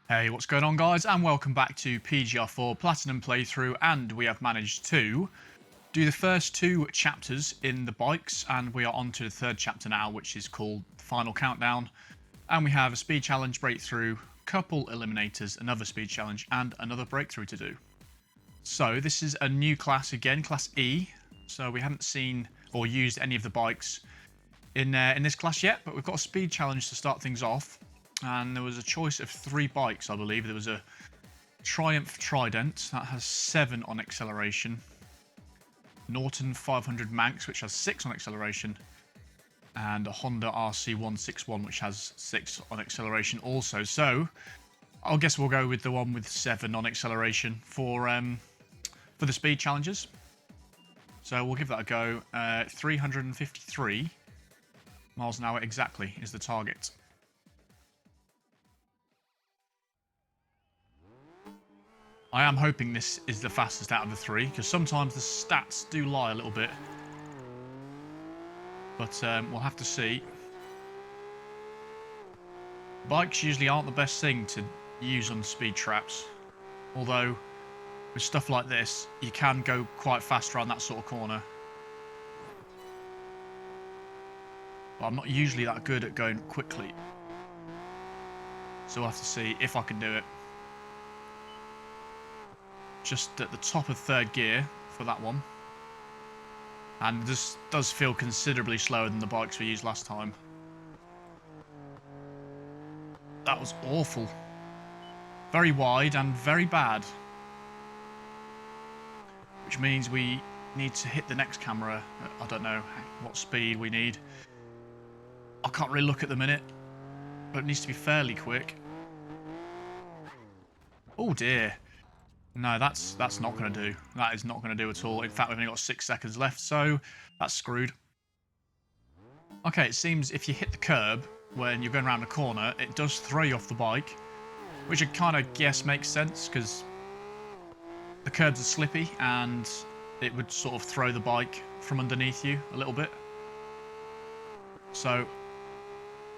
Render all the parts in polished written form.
Hey, what's going on guys, and welcome back to PGR4 Platinum playthrough, and we have managed to do the first two chapters in the bikes, and we are on to the third chapter now, which is called Final Countdown, and we have a speed challenge breakthrough, couple eliminators, another speed challenge, and another breakthrough to do. So this is a new class again, Class E, so we haven't seen or used any of the bikes in this class yet, but we've got a speed challenge to start things off. And there was a choice of 3 bikes, I believe. There was a Triumph Trident that has 7 on acceleration, Norton 500 Manx, which has 6 on acceleration, and a Honda RC161, which has 6 on acceleration also. So I guess we'll go with the one with 7 on acceleration for the speed challenges. So we'll give that a go. 353 miles an hour exactly is the target. I am hoping this is the fastest out of the 3, because sometimes the stats do lie a little bit. But we'll have to see. Bikes usually aren't the best thing to use on speed traps. Although, with stuff like this, you can go quite fast around that sort of corner. But I'm not usually that good at going quickly. So we'll have to see if I can do it. Just at the top of 3rd gear for that one. And this does feel considerably slower than the bikes we used last time. That was awful. Very wide and very bad. Which means we need to hit the next camera at, I don't know what speed we need. I can't really look at the minute, but it needs to be fairly quick. Oh dear. No, that's not going to do. That is not going to do at all. In fact, we've only got 6 seconds left, so that's screwed. Okay, it seems if you hit the curb when you're going around a corner, it does throw you off the bike, which I kind of guess makes sense, because the curbs are slippy, and it would sort of throw the bike from underneath you a little bit. So,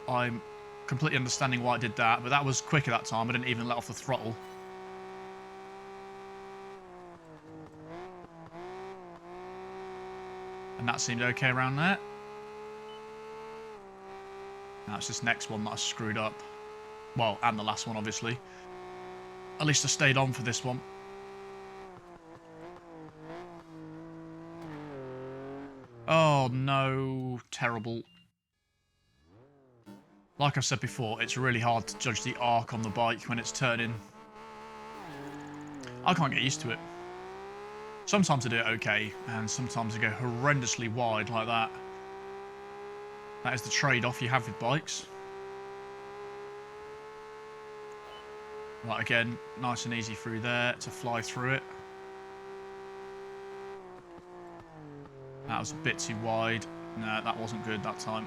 I'm completely understanding why it did that, but that was quicker that time. I didn't even let off the throttle. And that seemed okay around there. Now it's this next one that I screwed up. Well, and the last one, obviously. At least I stayed on for this one. Oh, no. Terrible. Like I've said before, it's really hard to judge the arc on the bike when it's turning. I can't get used to it. Sometimes I do it okay, and sometimes I go horrendously wide like that. That is the trade-off you have with bikes. Right, again, nice and easy through there to fly through it. That was a bit too wide. No, that wasn't good that time.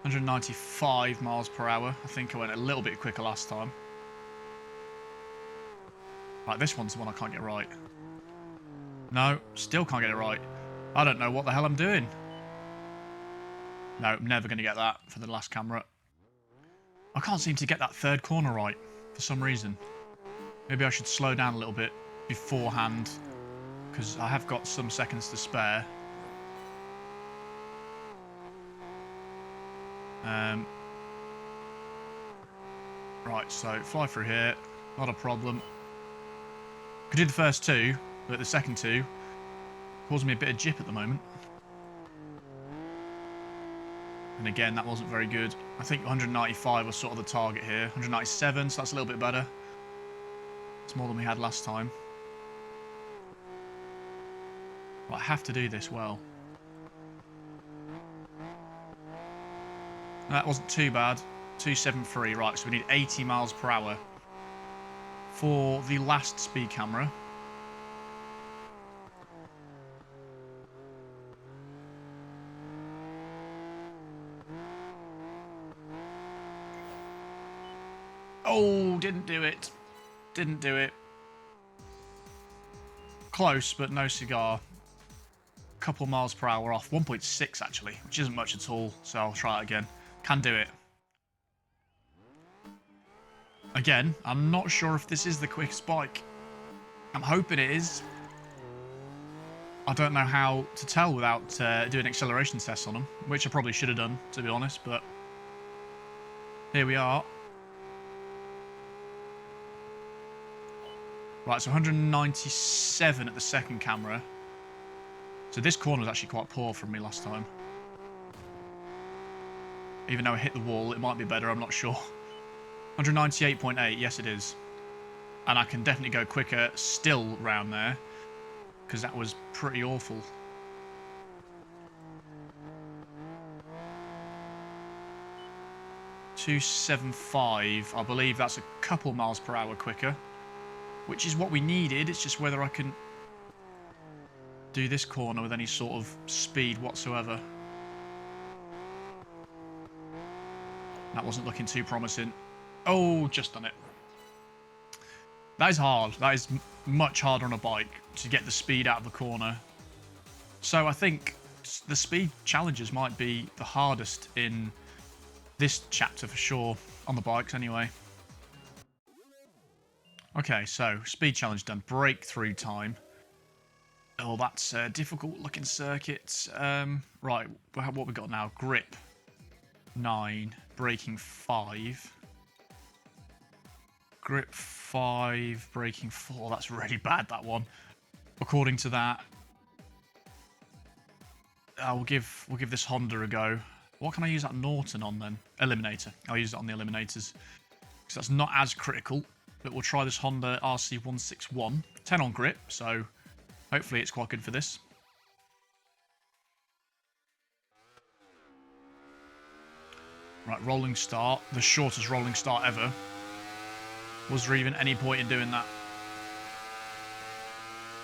195 miles per hour. I think I went a little bit quicker last time. Right, this one's the one I can't get right. No, still can't get it right. I don't know what the hell I'm doing. No, I'm never going to get that for the last camera. I can't seem to get that 3rd corner right for some reason. Maybe I should slow down a little bit beforehand, because I have got some seconds to spare. Right, so fly through here, not a problem. Could do the first 2, but the second 2 causing me a bit of jip at the moment. And again, that wasn't very good. I think 195 was sort of the target here. 197, so that's a little bit better. It's more than we had last time. But I have to do this well. That wasn't too bad. 273, right, so we need 80 miles per hour for the last speed camera. Oh, didn't do it. Didn't do it. Close, but no cigar. Couple miles per hour off. 1.6 actually, which isn't much at all. So I'll try it again. Can do it. Again, I'm not sure if this is the quickest bike. I'm hoping it is. I don't know how to tell without doing acceleration tests on them, which I probably should have done, to be honest, but here we are. Right, so 197 at the second camera. So this corner was actually quite poor from me last time. Even though I hit the wall, it might be better, I'm not sure. 198.8, yes it is. And I can definitely go quicker still round there, because that was pretty awful. .275, I believe that's a couple miles per hour quicker, which is what we needed. It's just whether I can do this corner with any sort of speed whatsoever. That wasn't looking too promising. Oh, just done it. That is hard. That is much harder on a bike to get the speed out of the corner. So I think the speed challenges might be the hardest in this chapter for sure, on the bikes anyway. Okay, so speed challenge done. Breakthrough time. Oh, that's a difficult looking circuit. Right, what we got now? Grip 9, braking 5. Grip 5, braking 4. That's really bad, that one. According to that, we'll give this Honda a go. What can I use that Norton on then? Eliminator. I'll use it on the Eliminators, because that's not as critical. But we'll try this Honda RC161. 10 on grip, so hopefully it's quite good for this. Right, rolling start. The shortest rolling start ever. Was there even any point in doing that?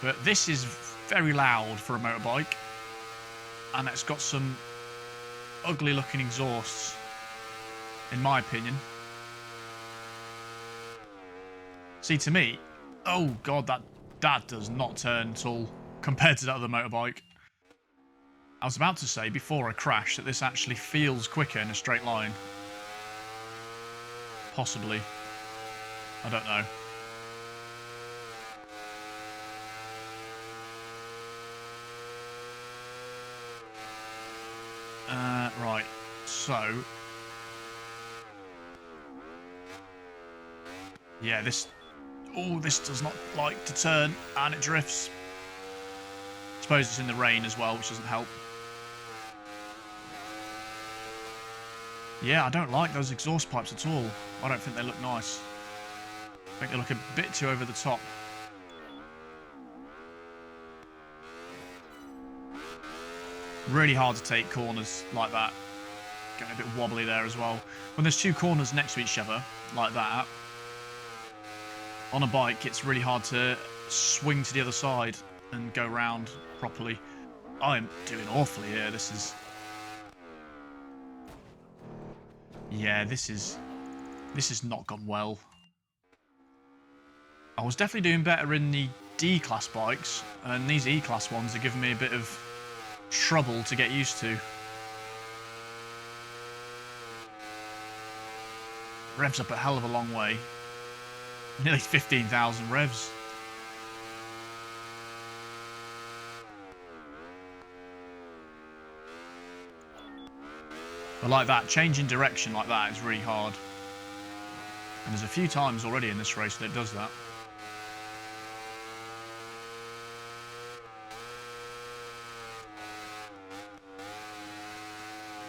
But this is very loud for a motorbike. And it's got some ugly looking exhausts, in my opinion. See, to me, oh god, that does not turn at all compared to that other motorbike. I was about to say before I crashed that this actually feels quicker in a straight line. Possibly. I don't know. Right, so... yeah, this... oh, this does not like to turn, and it drifts. I suppose it's in the rain as well, which doesn't help. Yeah, I don't like those exhaust pipes at all. I don't think they look nice. I think they look a bit too over the top. Really hard to take corners like that. Getting a bit wobbly there as well. When there's two corners next to each other, like that, on a bike, it's really hard to swing to the other side and go round properly. I'm doing awfully here. This is... yeah, this is not gone well. I was definitely doing better in the D-class bikes, and these E-class ones are giving me a bit of trouble to get used to. Revs up a hell of a long way. Nearly 15,000 revs. But like that, changing direction like that is really hard. And there's a few times already in this race that it does that.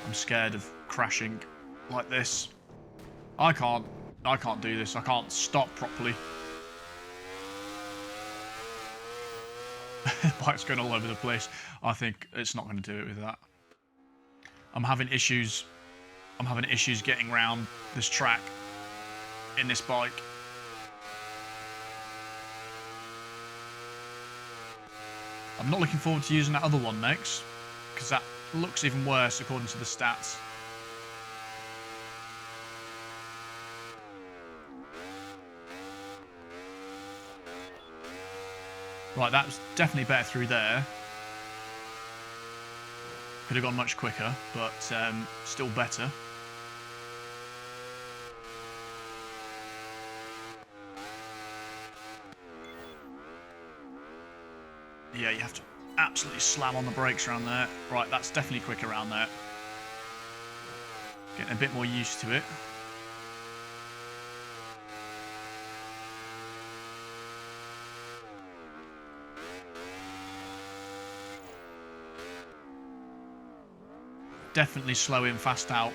I'm scared of crashing like this. I can't do this. I can't stop properly. Bike's going all over the place. I think it's not going to do it with that. I'm having issues getting around this track in this bike. I'm not looking forward to using that other one next, because that looks even worse according to the stats. Right, that was definitely better through there. Could have gone much quicker, but still better. Yeah, you have to absolutely slam on the brakes around there. Right, that's definitely quicker around there. Getting a bit more used to it. Definitely slow in, fast out.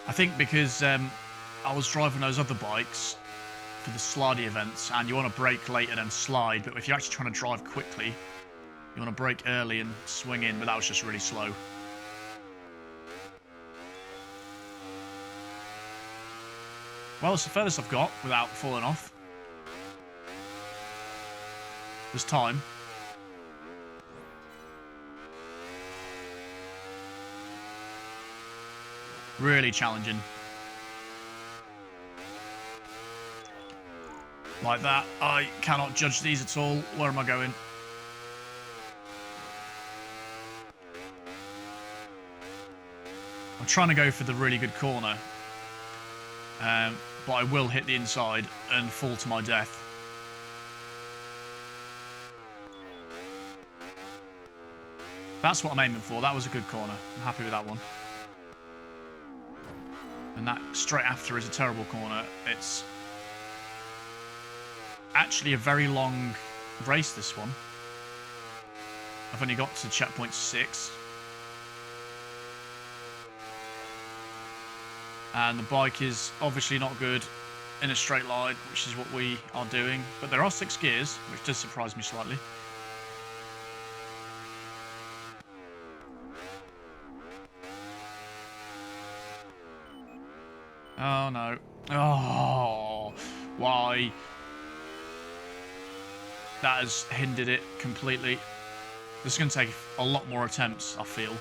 I think because I was driving those other bikes for the slidey events, and you want to brake late and then slide, but if you're actually trying to drive quickly, you want to brake early and swing in, but that was just really slow. Well, it's the furthest I've got without falling off. There's time. Really challenging. Like that. I cannot judge these at all. Where am I going? I'm trying to go for the really good corner. But I will hit the inside and fall to my death. That's what I'm aiming for. That was a good corner. I'm happy with that one. And that straight after is a terrible corner. It's actually a very long race, this one. I've only got to checkpoint 6. And the bike is obviously not good in a straight line, which is what we are doing. But there are 6 gears, which does surprise me slightly. Oh, no. Oh, why? That has hindered it completely. This is going to take a lot more attempts, I feel.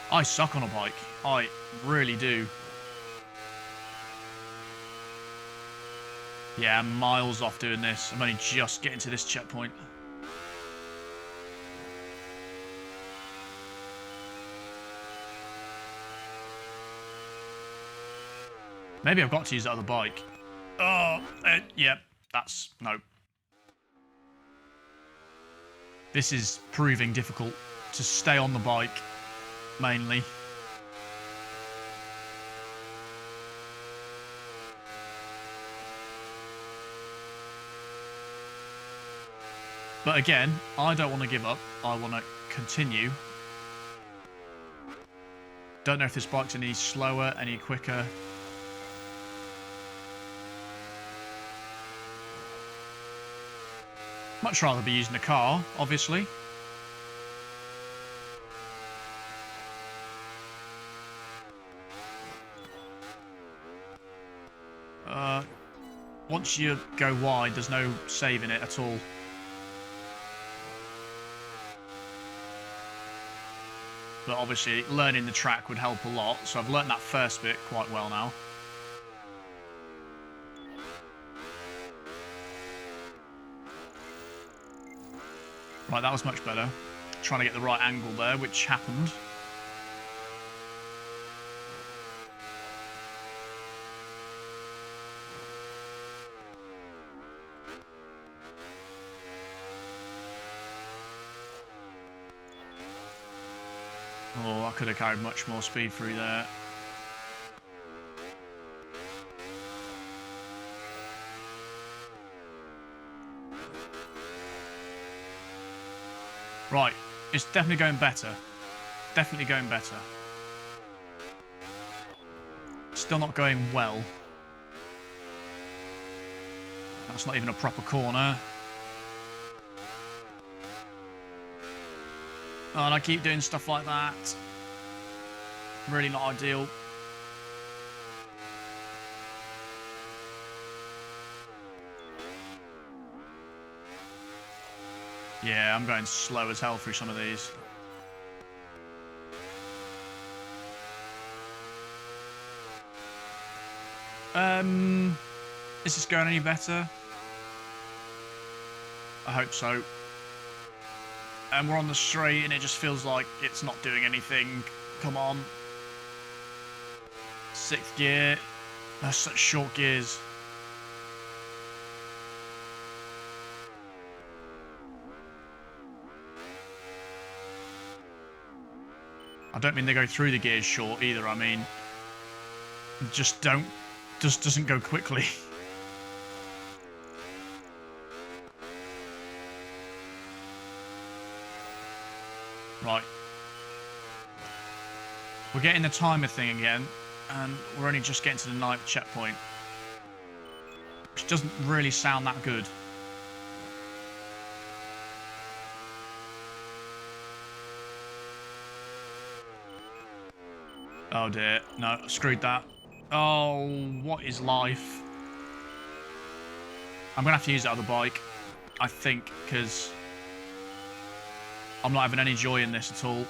I suck on a bike. I really do. Yeah, I'm miles off doing this. I'm only just getting to this checkpoint. Maybe I've got to use that other bike. Oh, yeah, that's... no. This is proving difficult to stay on the bike, mainly. But again, I don't want to give up. I want to continue. Don't know if this bike's any slower, any quicker. Much rather be using a car, obviously. Once you go wide, there's no saving it at all. But obviously, learning the track would help a lot. So I've learnt that first bit quite well now. Right, that was much better. Trying to get the right angle there, which happened. Oh, I could have carried much more speed through there. Right, it's definitely going better. Definitely going better. Still not going well. That's not even a proper corner. Oh, and I keep doing stuff like that. Really not ideal. Yeah, I'm going slow as hell through some of these. Is this going any better? I hope so. And we're on the straight and it just feels like it's not doing anything. Come on. 6th gear. That's such short gears. I don't mean they go through the gears short either. I mean, just doesn't go quickly. Right. We're getting the timer thing again, and we're only just getting to the 9th checkpoint, which doesn't really sound that good. Oh dear, no, screwed that. Oh, what is life? I'm going to have to use that other bike, I think, because I'm not having any joy in this at all.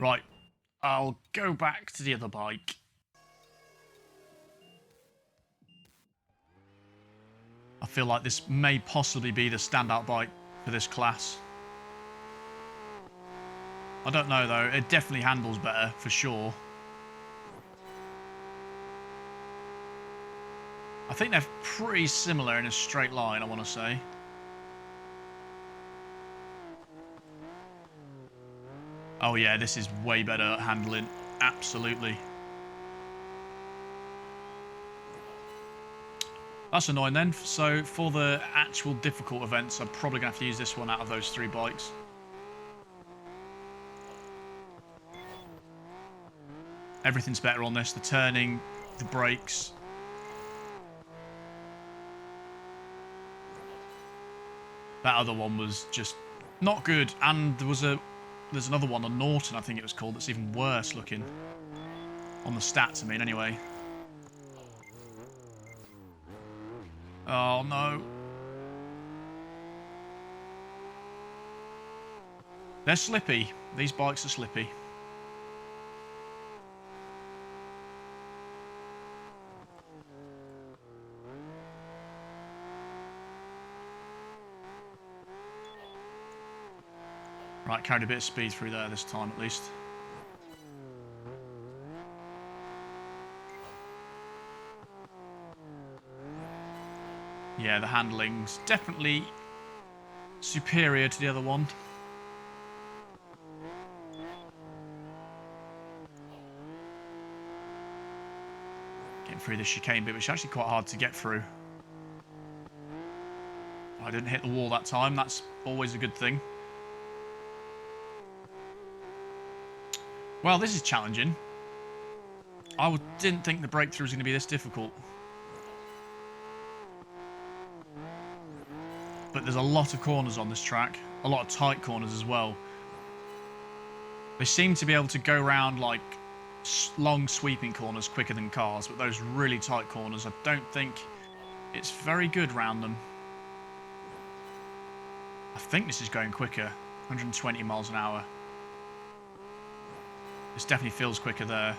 Right, I'll go back to the other bike. I feel like this may possibly be the standout bike for this class. I don't know though, it definitely handles better, for sure. I think they're pretty similar in a straight line, I want to say. Oh yeah, this is way better at handling. Absolutely. That's annoying then. So for the actual difficult events, I'm probably going to have to use this one out of those 3 bikes. Everything's better on this. The turning, the brakes. That other one was just not good. And there's another one on Norton, I think it was called, that's even worse looking. On the stats, I mean, anyway. Oh, no. They're slippy. These bikes are slippy. Right, carried a bit of speed through there this time, at least. Yeah, the handling's definitely superior to the other one. Getting through the chicane bit, which is actually quite hard to get through. I didn't hit the wall that time, that's always a good thing. Well, this is challenging. I didn't think the breakthrough was going to be this difficult. But there's a lot of corners on this track. A lot of tight corners as well. They seem to be able to go around like long sweeping corners quicker than cars, but those really tight corners, I don't think it's very good round them. I think this is going quicker. 120 miles an hour. This definitely feels quicker there.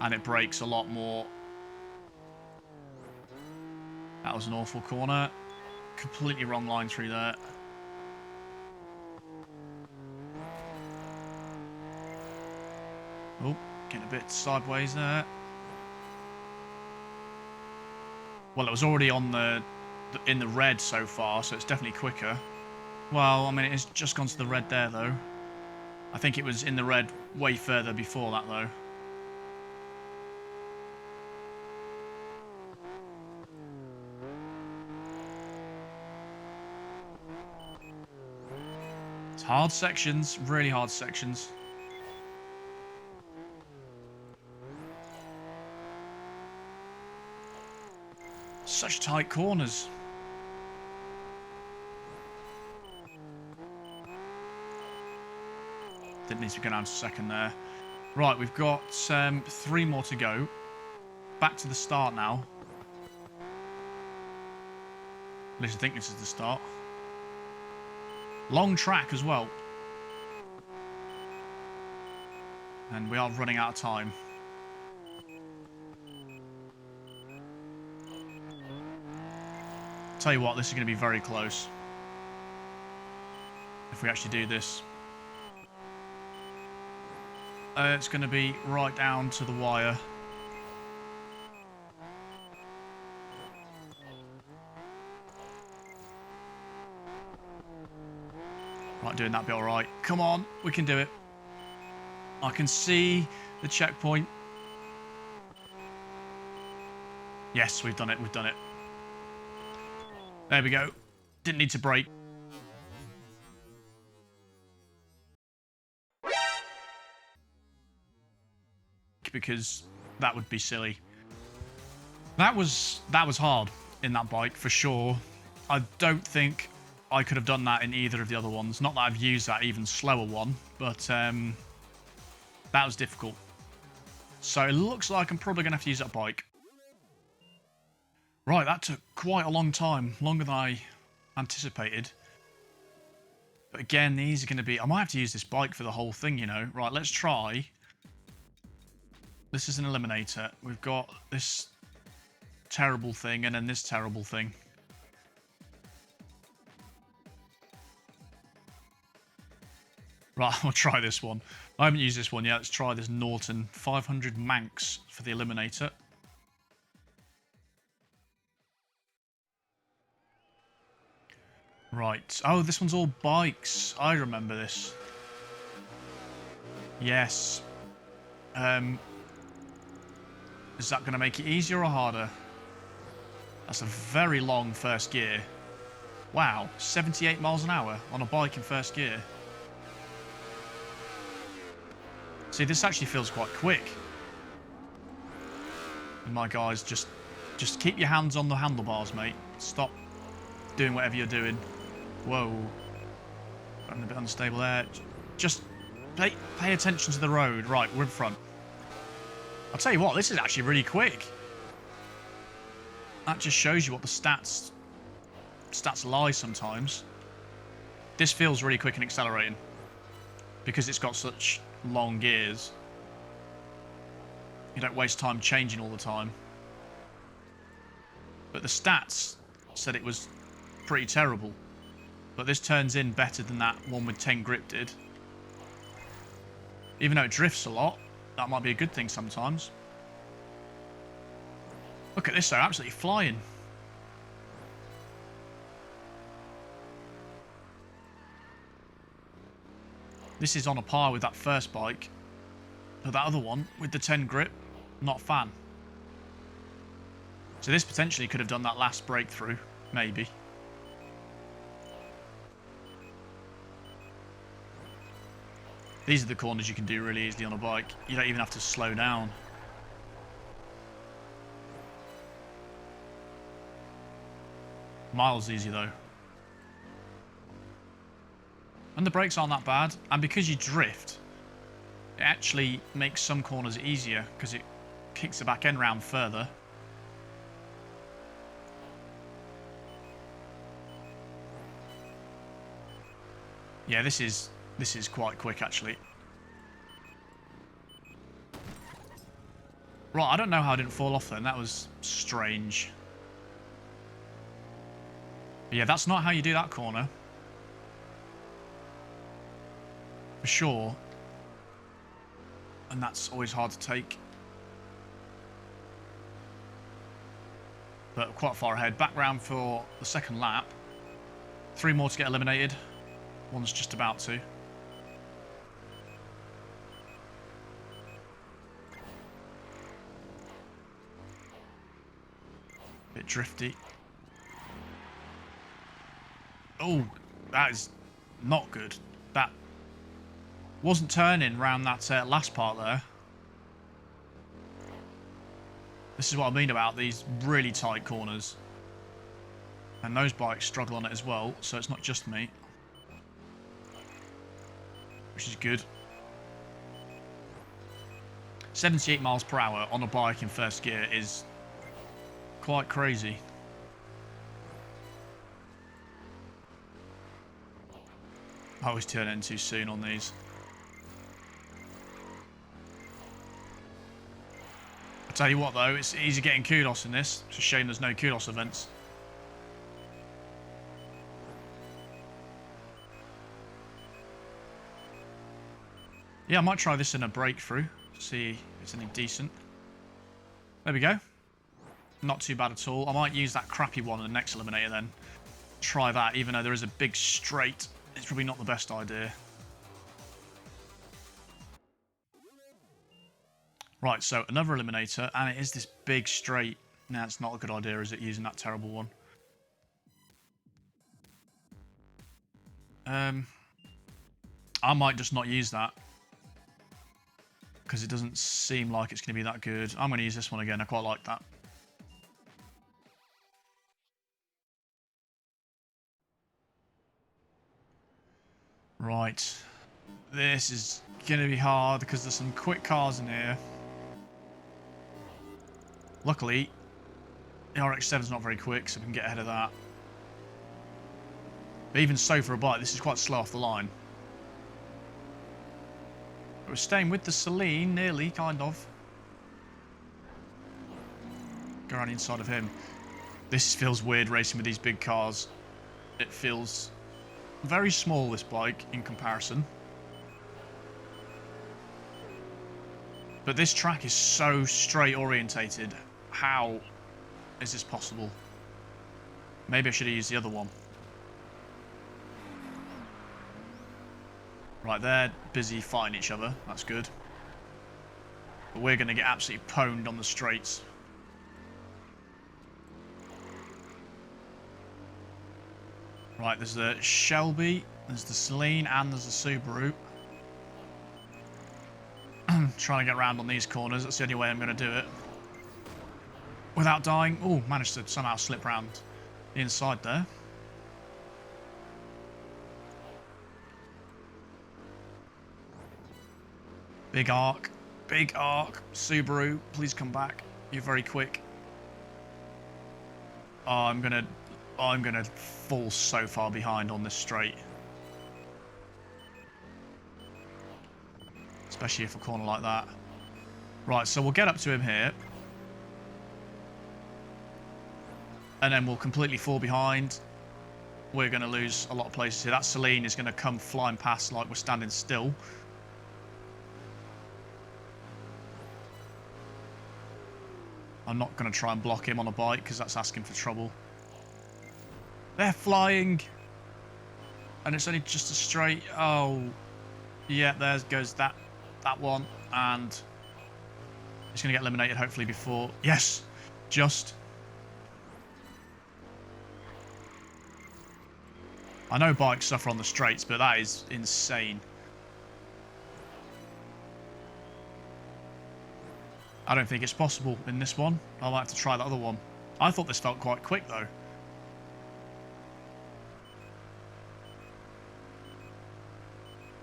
And it brakes a lot more. That was an awful corner. Completely wrong line through there. Oh, getting a bit sideways there. Well, it was already on in the red so far, so it's definitely quicker. Well, I mean, it's just gone to the red there, though. I think it was in the red way further before that, though. It's hard sections, really hard sections. Such tight corners. Didn't need to go down to second there. Right, we've got 3 more to go. Back to the start now. At least I think this is the start. Long track as well. And we are running out of time. Tell you what, this is going to be very close. If we actually do this. It's going to be right down to the wire. Right, doing that bit all right. Come on, we can do it. I can see the checkpoint. Yes, we've done it. We've done it. There we go. Didn't need to brake. Because that would be silly. That was hard in that bike for sure. I don't think I could have done that in either of the other ones. Not that I've used that even slower one, but that was difficult. So it looks like I'm probably going to have to use that bike. Right, that took quite a long time, longer than I anticipated. But again, these are going to be... I might have to use this bike for the whole thing, you know. Right, let's try. This is an Eliminator. We've got this terrible thing and then this terrible thing. Right, I'll try this one. I haven't used this one yet. Let's try this Norton 500 Manx for the Eliminator. Right. Oh, this one's all bikes. I remember this. Yes. Is that going to make it easier or harder? That's a very long first gear. Wow, 78 miles an hour on a bike in first gear. See, this actually feels quite quick. And my guys, just keep your hands on the handlebars, mate. Stop doing whatever you're doing. Whoa. I'm a bit unstable there. Just pay attention to the road. Right, we're in front. I'll tell you what, this is actually really quick. That just shows you what the stats lie sometimes. This feels really quick and accelerating because it's got such long gears. You don't waste time changing all the time. But the stats said it was pretty terrible. But this turns in better than that one with 10 grip did. Even though it drifts a lot, that might be a good thing sometimes. Look at this, they're absolutely flying. This is on a par with that first bike. But that other one, with the 10 grip, not a fan. So this potentially could have done that last breakthrough, maybe. These are the corners you can do really easily on a bike. You don't even have to slow down. Miles easy though. And the brakes aren't that bad. And because you drift, it actually makes some corners easier because it kicks the back end round further. Yeah, this is quite quick actually. Right, I don't know how I didn't fall off then. That was strange. But yeah, that's not how you do that corner. For sure. And that's always hard to take. But quite far ahead. Back round for the second lap. 3 more to get eliminated. One's just about to. Bit drifty. Oh, that is not good. That wasn't turning round that last part there. This is what I mean about these really tight corners. And those bikes struggle on it as well, so it's not just me. Which is good. 78 miles per hour on a bike in first gear is quite crazy. I always turn in too soon on these. I tell you what though, it's easy getting kudos in this. It's a shame there's no kudos events. Yeah, I might try this in a breakthrough. See if it's any decent. There we go. Not too bad at all. I might use that crappy one in the next Eliminator then. Try that, even though there is a big straight. It's probably not the best idea. Right, so another Eliminator, and it is this big straight. Nah, it's not a good idea, is it, using that terrible one? I might just not use that, because it doesn't seem like it's going to be that good. I'm going to use this one again. I quite like that. Right. This is going to be hard because there's some quick cars in here. Luckily, the RX-7's not very quick, so we can get ahead of that. But even so, for a bike, this is quite slow off the line. But we're staying with the Celine, nearly, kind of. Go around the inside of him. This feels weird, racing with these big cars. It feels very small, this bike, in comparison. But this track is so straight orientated. How is this possible? Maybe I should have used the other one. Right, they're busy fighting each other. That's good. But we're going to get absolutely pwned on the straights. Right, there's the Shelby, there's the Celine, and there's the Subaru. Trying to get around on these corners. That's the only way I'm going to do it. Without dying. Oh, managed to somehow slip around the inside there. Big arc. Big arc. Subaru, please come back. You're very quick. Oh, I'm gonna fall so far behind on this straight. Especially if a corner like that. Right, so we'll get up to him here. And then we'll completely fall behind. We're going to lose a lot of places here. That Celine is going to come flying past like we're standing still. I'm not going to try and block him on a bike because that's asking for trouble. They're flying. And it's only just a straight. Oh, yeah, there goes that one. And it's going to get eliminated hopefully before. Yes, just. I know bikes suffer on the straights, but that is insane. I don't think it's possible in this one. I'll have to try the other one. I thought this felt quite quick though.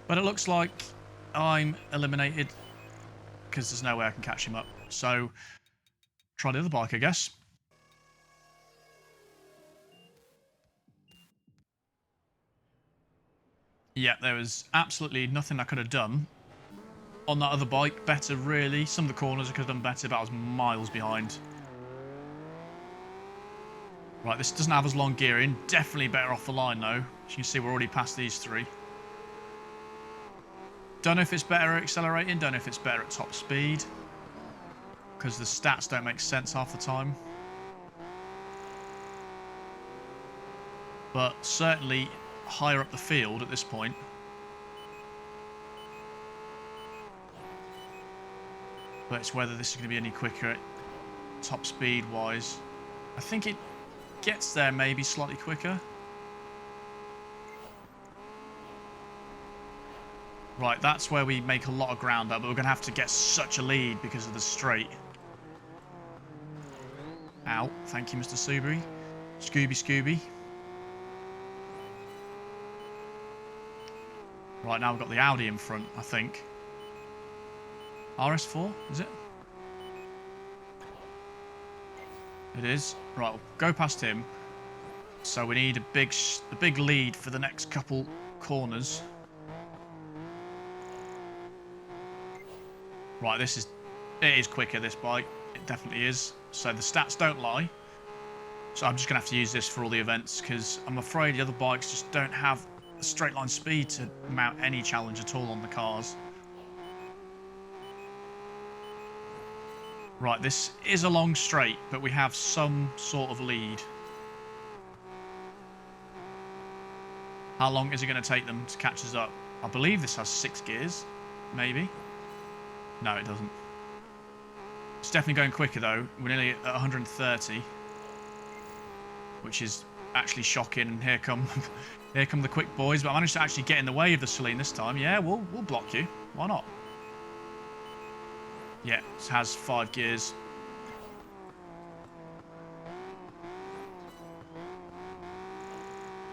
But it looks like I'm eliminated because there's no way I can catch him up. So, try the other bike, I guess. Yeah, there was absolutely nothing I could have done on that other bike. Better, really. Some of the corners I could have done better, but I was miles behind. Right, this doesn't have as long gearing. Definitely better off the line, though. As you can see, we're already past these three. Don't know if it's better at accelerating. Don't know if it's better at top speed. Because the stats don't make sense half the time. But certainly higher up the field at this point. But it's whether this is going to be any quicker top speed wise. I think it gets there maybe slightly quicker. Right, that's where we make a lot of ground up, but we're going to have to get such a lead because of the straight. Ow, thank you, Mr. Subaru. Scooby. Right, now we've got the Audi in front, I think. RS4, is it? It is. Right, we'll go past him. So we need a big lead for the next couple corners. Right, it is quicker, this bike. It definitely is. So the stats don't lie. So I'm just going to have to use this for all the events because I'm afraid the other bikes just don't have a straight line speed to mount any challenge at all on the cars. Right, this is a long straight, but we have some sort of lead. How long is it going to take them to catch us up? I believe this has 6 gears, maybe. No, it doesn't. It's definitely going quicker though. We're nearly at 130, which is actually shocking. And here come, here come the quick boys. But I managed to actually get in the way of the Celine this time. Yeah, we'll block you. Why not? Yeah, it has 5 gears.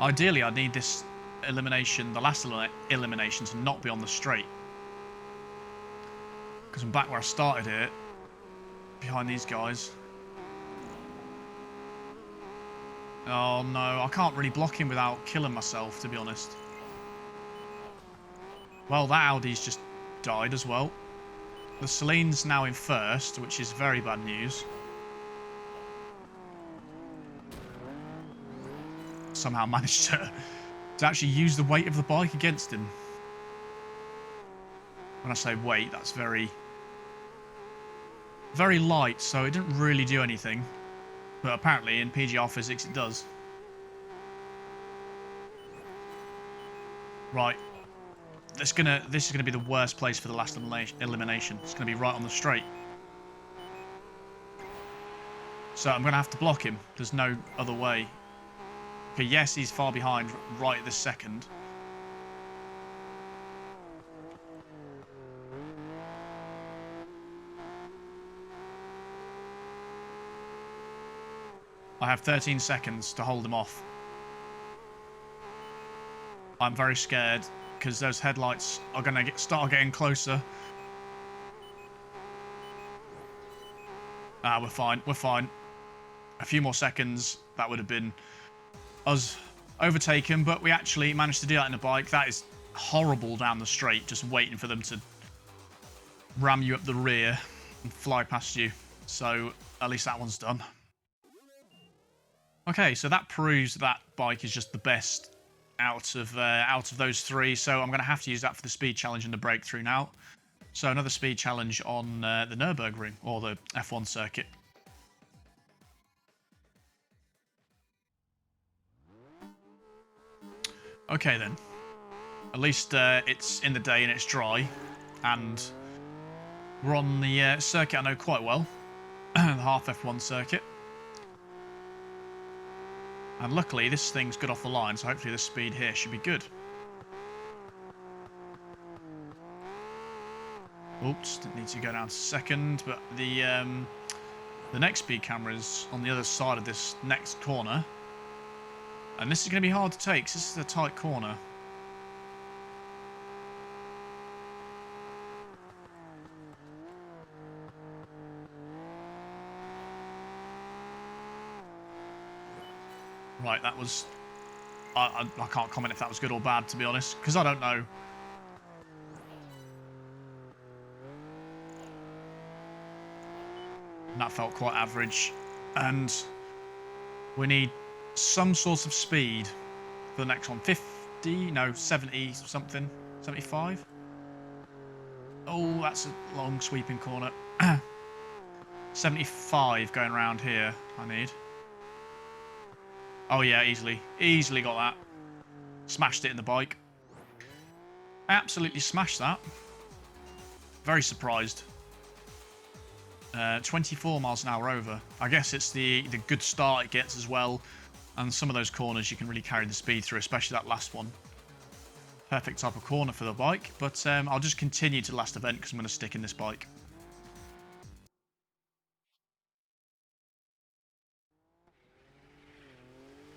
Ideally, I need this elimination, the last elimination, to not be on the straight. Because I'm back where I started here, behind these guys. Oh no, I can't really block him without killing myself, to be honest. Well, that Audi's just died as well. The Celine's now in first, which is very bad news. Somehow managed to actually use the weight of the bike against him. When I say weight, that's very light, so it didn't really do anything. But apparently in PGR physics it does. Right. This is gonna be the worst place for the last elimination. It's gonna be right on the straight. So I'm gonna have to block him. There's no other way. Okay, yes, he's far behind right at this second. I have 13 seconds to hold him off. I'm very scared because those headlights are going to start getting closer. Ah, we're fine. We're fine. A few more seconds. That would have been us overtaken, but we actually managed to do that in a bike. That is horrible down the straight, just waiting for them to ram you up the rear and fly past you. So at least that one's done. Okay, so that proves that bike is just the best out of those three. So I'm going to have to use that for the speed challenge and the breakthrough now. So another speed challenge on the Nürburgring, or the F1 circuit. Okay then. At least it's in the day and it's dry. And we're on the circuit I know quite well. The half F1 circuit. And luckily this thing's good off the line, so hopefully the speed here should be good. Oops, didn't need to go down to second, but the next speed camera is on the other side of this next corner. And this is going to be hard to take, because this is a tight corner. Right, that was... I can't comment if that was good or bad, to be honest, because I don't know. And that felt quite average. And we need some sort of speed for the next one. 50? No, 70 something. 75? Oh, that's a long sweeping corner. 75 going around here, I need. Oh yeah, easily. Easily got that. Smashed it in the bike. Absolutely smashed that. Very surprised. 24 miles an hour over. I guess it's the good start it gets as well. And some of those corners you can really carry the speed through, especially that last one. Perfect type of corner for the bike. But I'll just continue to the last event because I'm going to stick in this bike.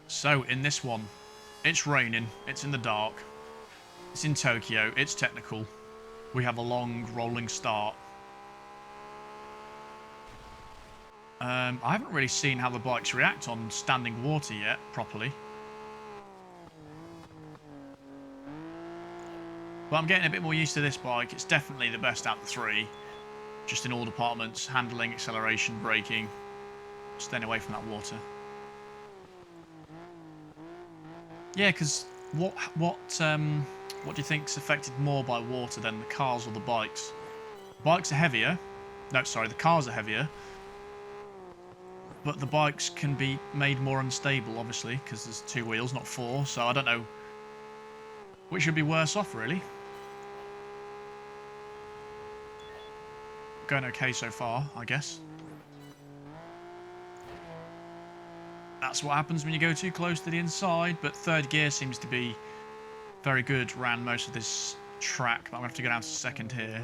So in this one, it's raining, it's in the dark, it's in Tokyo, it's technical. We have a long rolling start. I haven't really seen how the bikes react on standing water yet, properly. But I'm getting a bit more used to this bike. It's definitely the best out of the three. Just in all departments, handling, acceleration, braking, staying away from that water. Yeah, because what do you think's affected more by water than the cars or the bikes? Bikes are heavier, No, sorry, the cars are heavier. But the bikes can be made more unstable, obviously, because there's 2 wheels, not 4. So I don't know which would be worse off, really. Going okay so far, I guess. That's what happens when you go too close to the inside, but third gear seems to be very good around most of this track. But I'm going to have to go down to second here.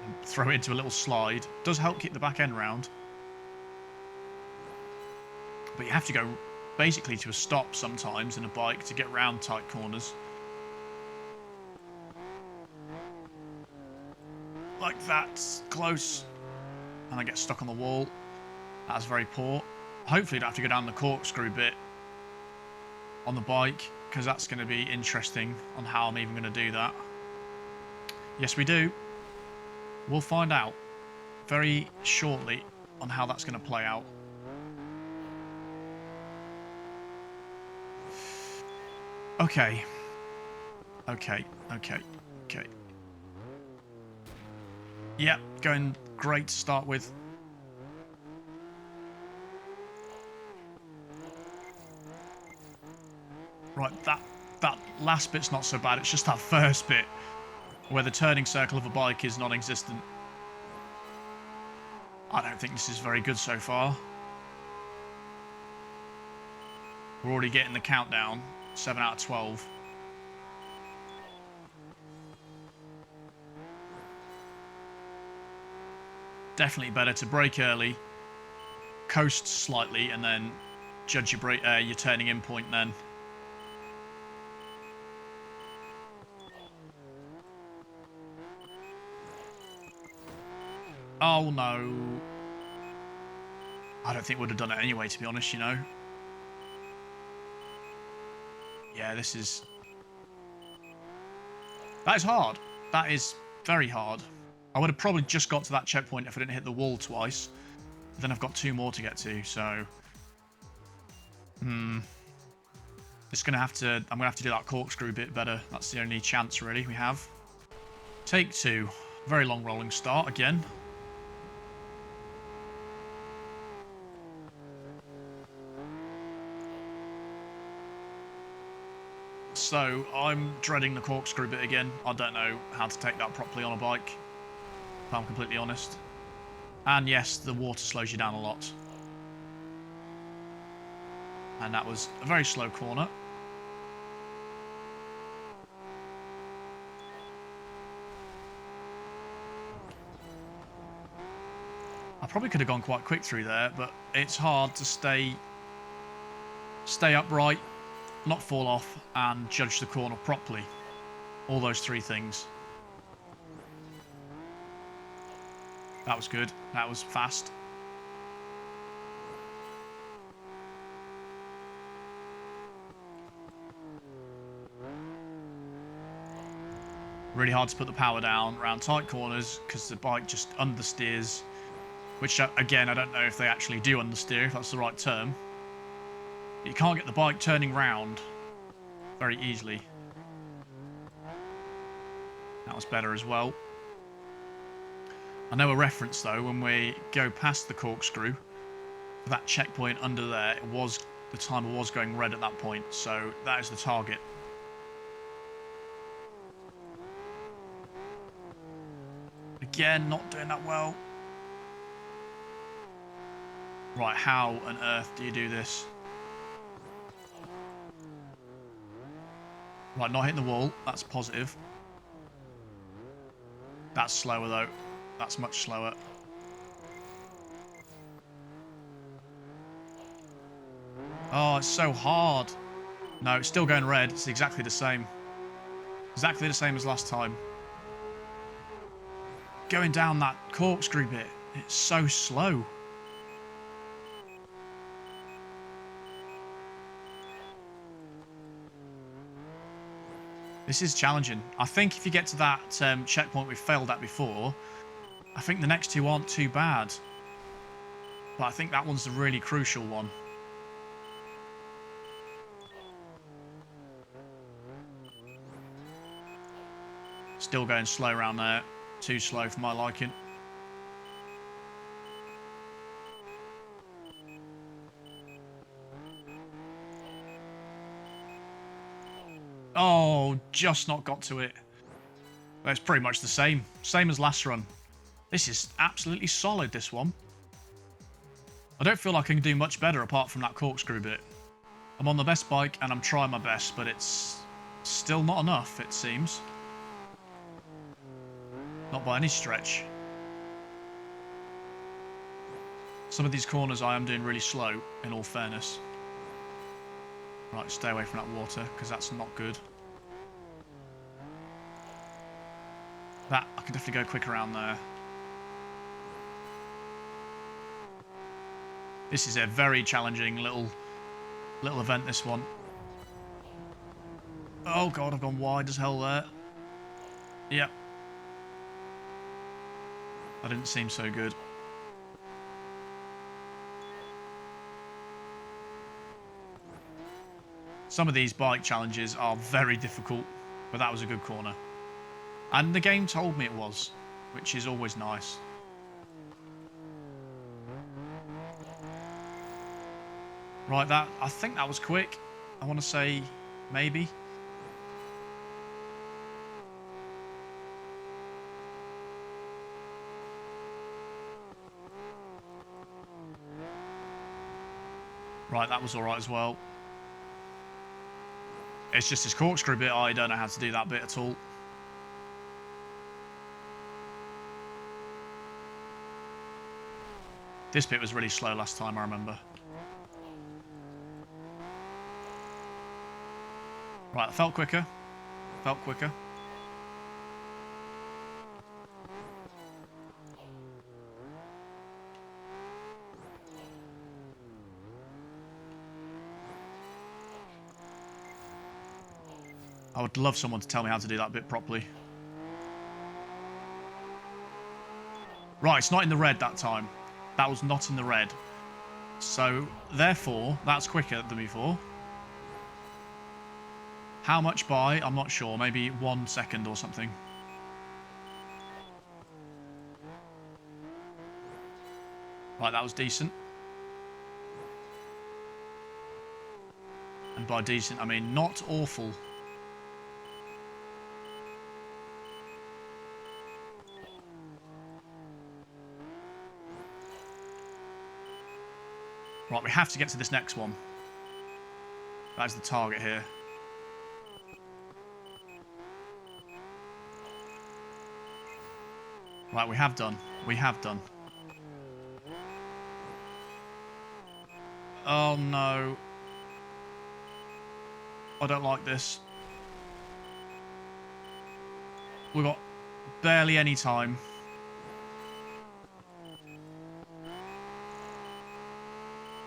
And throw it into a little slide. Does help keep the back end round. But you have to go basically to a stop sometimes in a bike to get round tight corners. Like that's close. And I get stuck on the wall. That's very poor. Hopefully I don't have to go down the corkscrew bit on the bike, because that's going to be interesting on how I'm even going to do that. Yes, we do. We'll find out very shortly on how that's going to play out. Okay. Okay. Yep, going great to start with. Right, that last bit's not so bad. It's just that first bit where the turning circle of a bike is non-existent. I don't think this is very good so far. We're already getting the countdown. 7 out of 12. Definitely better to brake early, coast slightly, and then judge your turning in point then. Oh no. I don't think we'd have done it anyway, to be honest, you know. Yeah, this is... That is hard. That is very hard. I would have probably just got to that checkpoint if I didn't hit the wall twice. But then I've got 2 more to get to, so... It's gonna have to... I'm going to have to do that corkscrew bit better. That's the only chance, really, we have. Take 2. Very long rolling start, again. So, I'm dreading the corkscrew bit again. I don't know how to take that properly on a bike, if I'm completely honest. And yes, the water slows you down a lot. And that was a very slow corner. I probably could have gone quite quick through there, but it's hard to stay upright, not fall off, and judge the corner properly. All those 3 things. That was good. That was fast. Really hard to put the power down around tight corners because the bike just understeers. Which, again, I don't know if they actually do understeer, if that's the right term. You can't get the bike turning round very easily. That was better as well. I know a reference, though, when we go past the corkscrew, for that checkpoint under there, the timer was going red at that point, so that is the target. Again, not doing that well. Right, how on earth do you do this? Right, not hitting the wall. That's positive. That's slower, though. That's much slower. Oh, it's so hard. No, it's still going red. It's exactly the same. Exactly the same as last time. Going down that corkscrew bit, it's so slow. This is challenging. I think if you get to that checkpoint we failed at before, I think the next 2 aren't too bad. But I think that one's the really crucial one. Still going slow around there. Too slow for my liking. Oh, just not got to it. Well, it's pretty much the same. Same as last run. This is absolutely solid, this one. I don't feel like I can do much better apart from that corkscrew bit. I'm on the best bike and I'm trying my best, but it's still not enough, it seems. Not by any stretch. Some of these corners I am doing really slow, in all fairness. Right, stay away from that water, because that's not good. That, I can definitely go quick around there. This is a very challenging little event, this one. Oh god, I've gone wide as hell there. Yep. That didn't seem so good. Some of these bike challenges are very difficult, but that was a good corner. And the game told me it was, which is always nice. Right, I think that was quick. I want to say maybe. Right, that was alright as well. It's just this corkscrew bit, I don't know how to do that bit at all. This bit was really slow last time, I remember. Right, I felt quicker. Felt quicker. I would love someone to tell me how to do that bit properly. Right, it's not in the red that time. That was not in the red. So, therefore, that's quicker than before. How much by? I'm not sure. Maybe 1 second or something. Right, that was decent. And by decent, I mean not awful. Right, we have to get to this next one. That's the target here. Right, we have done. We have done. Oh no. I don't like this. We've got barely any time.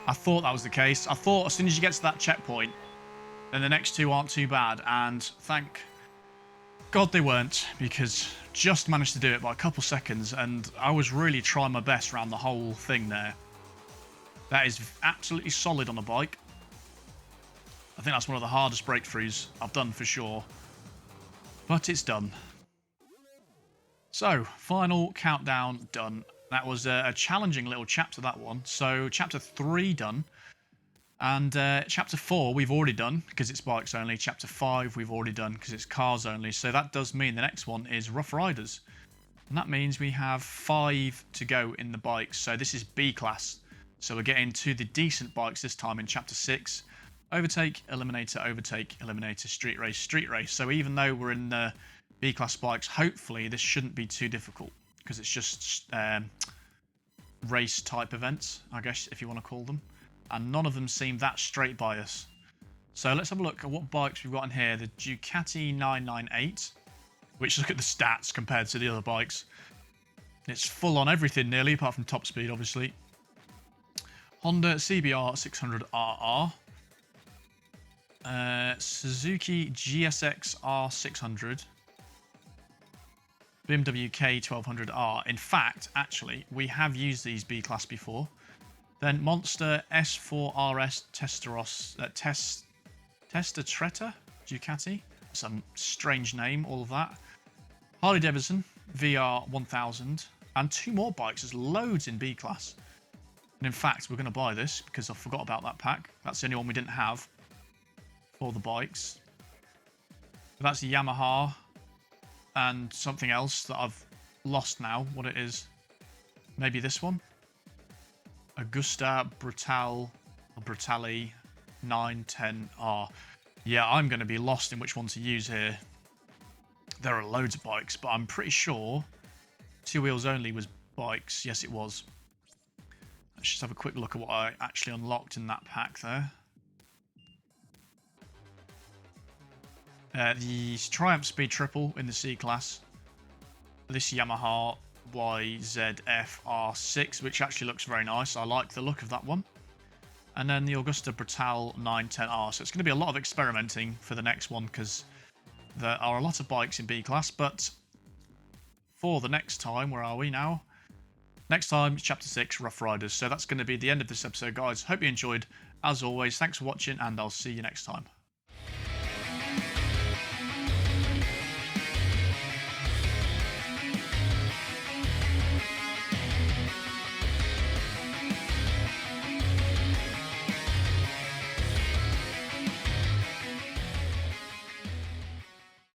I thought that was the case. I thought as soon as you get to that checkpoint, then the next two aren't too bad. And thank God they weren't, because just managed to do it by a couple seconds. And I was really trying my best around the whole thing there. That is absolutely solid on the bike. I think that's one of the hardest breakthroughs I've done for sure. But it's done. So, final countdown done. That was a challenging little chapter, that one. So, chapter 3 done. And chapter 4 we've already done, because it's bikes only. Chapter 5 we've already done, because it's cars only. So that does mean the next one is Rough Riders. And that means we have 5 to go in the bikes. So this is B class. So we're getting to the decent bikes this time in chapter 6. Overtake, Eliminator, Overtake, Eliminator, Street Race, Street Race. So even though we're in the B class bikes, hopefully this shouldn't be too difficult, because it's just race type events, I guess, if you want to call them. And none of them seem that straight by us. So let's have a look at what bikes we've got in here. The Ducati 998, which, look at the stats compared to the other bikes. It's full on everything nearly, apart from top speed, obviously. Honda CBR 600RR. Suzuki GSX R600. BMW K1200R. In fact, actually, we have used these B-Class before. Then Monster S4RS Testatretta Ducati. Some strange name, all of that. Harley Davidson VR1000, and 2 more bikes. There's loads in B class. And in fact, we're going to buy this because I forgot about that pack. That's the only one we didn't have for the bikes. But that's a Yamaha and something else that I've lost now what it is. Maybe this one? Augusta Brutale 910R. Yeah, I'm going to be lost in which one to use here. There are loads of bikes, but I'm pretty sure 2 wheels only was bikes. Yes, it was. Let's just have a quick look at what I actually unlocked in that pack there. The Triumph Speed Triple in the C class. This Yamaha YZF R6, which actually looks very nice. I like the look of that one. And then the Augusta Brutale 910R. So it's going to be a lot of experimenting for the next one because there are a lot of bikes in B class. But for the next time, where are we now? Next time, Chapter 6, Rough Riders. So that's going to be the end of this episode, guys. Hope you enjoyed. As always, thanks for watching, and I'll see you next time.